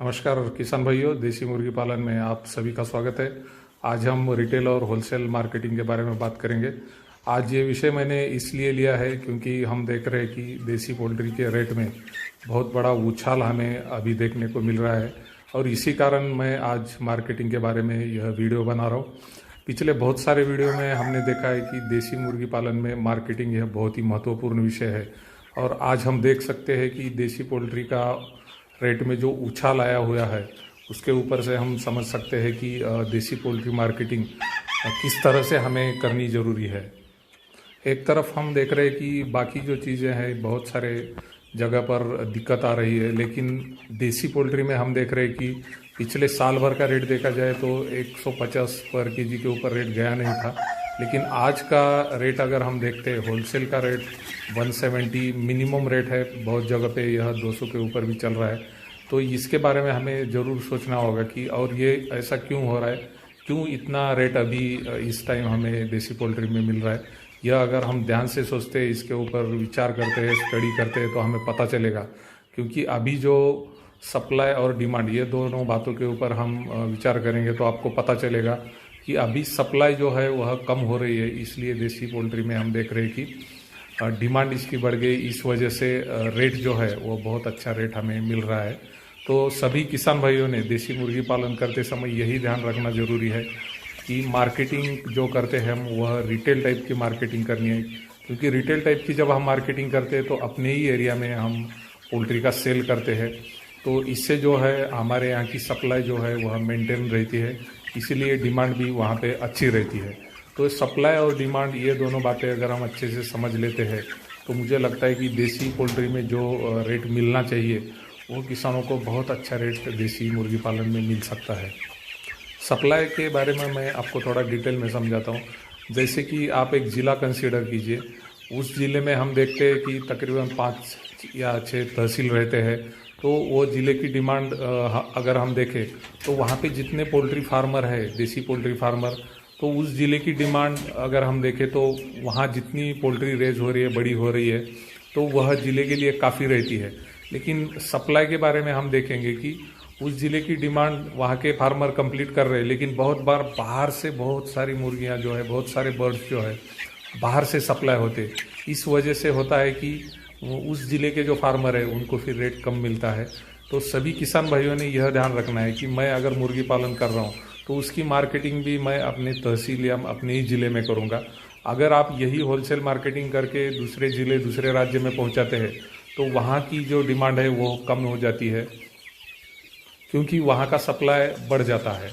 नमस्कार किसान भाइयों, देसी मुर्गी पालन में आप सभी का स्वागत है। आज हम रिटेल और होलसेल मार्केटिंग के बारे में बात करेंगे। आज ये विषय मैंने इसलिए लिया है क्योंकि हम देख रहे हैं कि देसी पोल्ट्री के रेट में बहुत बड़ा उछाल हमें अभी देखने को मिल रहा है और इसी कारण मैं आज मार्केटिंग के बारे में यह वीडियो बना रहा हूँ। पिछले बहुत सारे वीडियो में हमने देखा है कि देसी मुर्गी पालन में मार्केटिंग यह बहुत ही महत्वपूर्ण विषय है और आज हम देख सकते हैं कि देसी पोल्ट्री का रेट में जो उछाल आया हुआ है उसके ऊपर से हम समझ सकते हैं कि देसी पोल्ट्री मार्केटिंग किस तरह से हमें करनी ज़रूरी है। एक तरफ हम देख रहे हैं कि बाकी जो चीज़ें हैं बहुत सारे जगह पर दिक्कत आ रही है, लेकिन देसी पोल्ट्री में हम देख रहे हैं कि पिछले साल भर का रेट देखा जाए तो 150 पर केजी के ऊपर रेट गया नहीं था, लेकिन आज का रेट अगर हम देखते हैं होलसेल का रेट 170 मिनिमम रेट है, बहुत जगह पे यह 200 के ऊपर भी चल रहा है। तो इसके बारे में हमें ज़रूर सोचना होगा कि और ये ऐसा क्यों हो रहा है, क्यों इतना रेट अभी इस टाइम हमें देसी पोल्ट्री में मिल रहा है। यह अगर हम ध्यान से सोचते हैं, इसके ऊपर विचार करते हैं, स्टडी करते हैं तो हमें पता चलेगा। क्योंकि अभी जो सप्लाई और डिमांड ये दोनों बातों के ऊपर हम विचार करेंगे तो आपको पता चलेगा कि अभी सप्लाई जो है वह कम हो रही है, इसलिए देसी पोल्ट्री में हम देख रहे हैं कि डिमांड इसकी बढ़ गई। इस वजह से रेट जो है वो बहुत अच्छा रेट हमें मिल रहा है। तो सभी किसान भाइयों ने देसी मुर्गी पालन करते समय यही ध्यान रखना ज़रूरी है कि मार्केटिंग जो करते हैं हम वह रिटेल टाइप की मार्केटिंग करनी है। क्योंकि रिटेल टाइप की जब हम मार्केटिंग करते हैं तो अपने ही एरिया में हम पोल्ट्री का सेल करते हैं, तो इससे जो है हमारे यहाँ की सप्लाई जो है वह मेंटेन रहती है, इसीलिए डिमांड भी वहाँ पे अच्छी रहती है। तो सप्लाई और डिमांड ये दोनों बातें अगर हम अच्छे से समझ लेते हैं तो मुझे लगता है कि देसी पोल्ट्री में जो रेट मिलना चाहिए वो किसानों को बहुत अच्छा रेट देसी मुर्गी पालन में मिल सकता है। सप्लाई के बारे में मैं आपको थोड़ा डिटेल में समझाता हूँ। जैसे कि आप एक ज़िला कंसीडर कीजिए, उस ज़िले में हम देखते हैं कि तकरीबन 5 या 6 तहसील रहते हैं। तो वो ज़िले की डिमांड अगर हम देखें तो वहाँ पे जितने पोल्ट्री फार्मर है, देसी पोल्ट्री फार्मर, तो उस ज़िले की डिमांड अगर हम देखें तो वहाँ जितनी पोल्ट्री रेज हो रही है, बड़ी हो रही है, तो वह ज़िले के लिए काफ़ी रहती है। लेकिन सप्लाई के बारे में हम देखेंगे कि उस ज़िले की डिमांड वहाँ के फार्मर कंप्लीट कर रहे हैं, लेकिन बहुत बार बाहर से बहुत सारी मुर्गियाँ जो है, बहुत सारे बर्ड्स जो है बाहर से सप्लाई होते। इस वजह से होता है कि उस ज़िले के जो फार्मर है उनको फिर रेट कम मिलता है। तो सभी किसान भाइयों ने यह ध्यान रखना है कि मैं अगर मुर्गी पालन कर रहा हूँ तो उसकी मार्केटिंग भी मैं अपने तहसील या अपने ही ज़िले में करूँगा। अगर आप यही होलसेल मार्केटिंग करके दूसरे ज़िले, दूसरे राज्य में पहुँचाते हैं तो वहाँ की जो डिमांड है वो कम हो जाती है, क्योंकि वहाँ का सप्लाई बढ़ जाता है।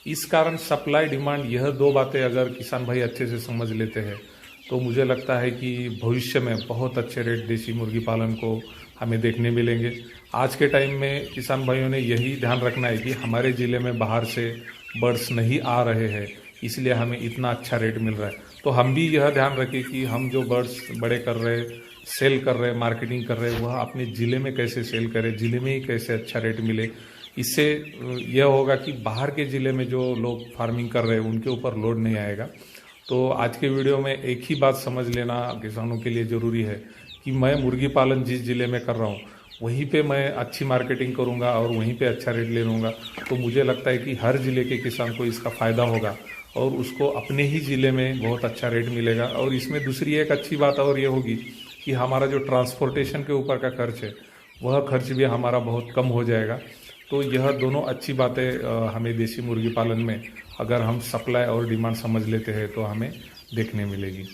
इस कारण सप्लाई डिमांड यह दो बातें अगर किसान भाई अच्छे से समझ लेते हैं तो मुझे लगता है कि भविष्य में बहुत अच्छे रेट देसी मुर्गी पालन को हमें देखने मिलेंगे। आज के टाइम में किसान भाइयों ने यही ध्यान रखना है कि हमारे ज़िले में बाहर से बर्ड्स नहीं आ रहे हैं, इसलिए हमें इतना अच्छा रेट मिल रहा है। तो हम भी यह ध्यान रखें कि हम जो बर्ड्स बड़े कर रहे, सेल कर रहे, मार्केटिंग कर रहे, वह अपने ज़िले में कैसे सेल करें, ज़िले में ही कैसे अच्छा रेट मिले। इससे यह होगा कि बाहर के ज़िले में जो लोग फार्मिंग कर रहे हैं उनके ऊपर लोड नहीं आएगा। तो आज के वीडियो में एक ही बात समझ लेना किसानों के लिए ज़रूरी है कि मैं मुर्गी पालन जिस ज़िले में कर रहा हूँ वहीं पे मैं अच्छी मार्केटिंग करूँगा और वहीं पे अच्छा रेट ले लूँगा। तो मुझे लगता है कि हर ज़िले के किसान को इसका फ़ायदा होगा और उसको अपने ही ज़िले में बहुत अच्छा रेट मिलेगा। और इसमें दूसरी एक अच्छी बात और ये होगी कि हमारा जो ट्रांसपोर्टेशन के ऊपर का खर्च है वह खर्च भी हमारा बहुत कम हो जाएगा। तो यह दोनों अच्छी बातें हमें देसी मुर्गी पालन में अगर हम सप्लाई और डिमांड समझ लेते हैं तो हमें देखने मिलेगी।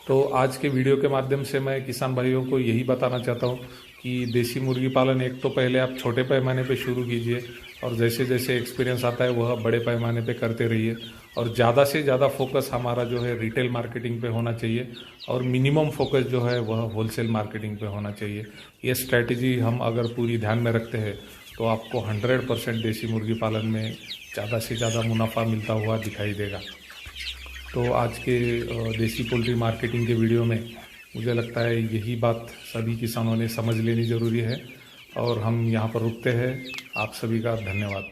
तो आज के वीडियो के माध्यम से मैं किसान भाइयों को यही बताना चाहता हूँ कि देसी मुर्गी पालन एक तो पहले आप छोटे पैमाने पे शुरू कीजिए और जैसे जैसे एक्सपीरियंस आता है वह बड़े पैमाने पे करते रहिए। और ज़्यादा से ज़्यादा फोकस हमारा जो है रिटेल मार्केटिंग पे होना चाहिए और मिनिमम फोकस जो है वह होलसेल मार्केटिंग पे होना चाहिए। ये स्ट्रैटेजी हम अगर पूरी ध्यान में रखते हैं तो आपको 100% देसी मुर्गी पालन में ज़्यादा से ज़्यादा मुनाफा मिलता हुआ दिखाई देगा। तो आज के देसी पोल्ट्री मार्केटिंग के वीडियो में मुझे लगता है यही बात सभी किसानों ने समझ लेनी ज़रूरी है और हम यहाँ पर रुकते हैं। आप सभी का धन्यवाद।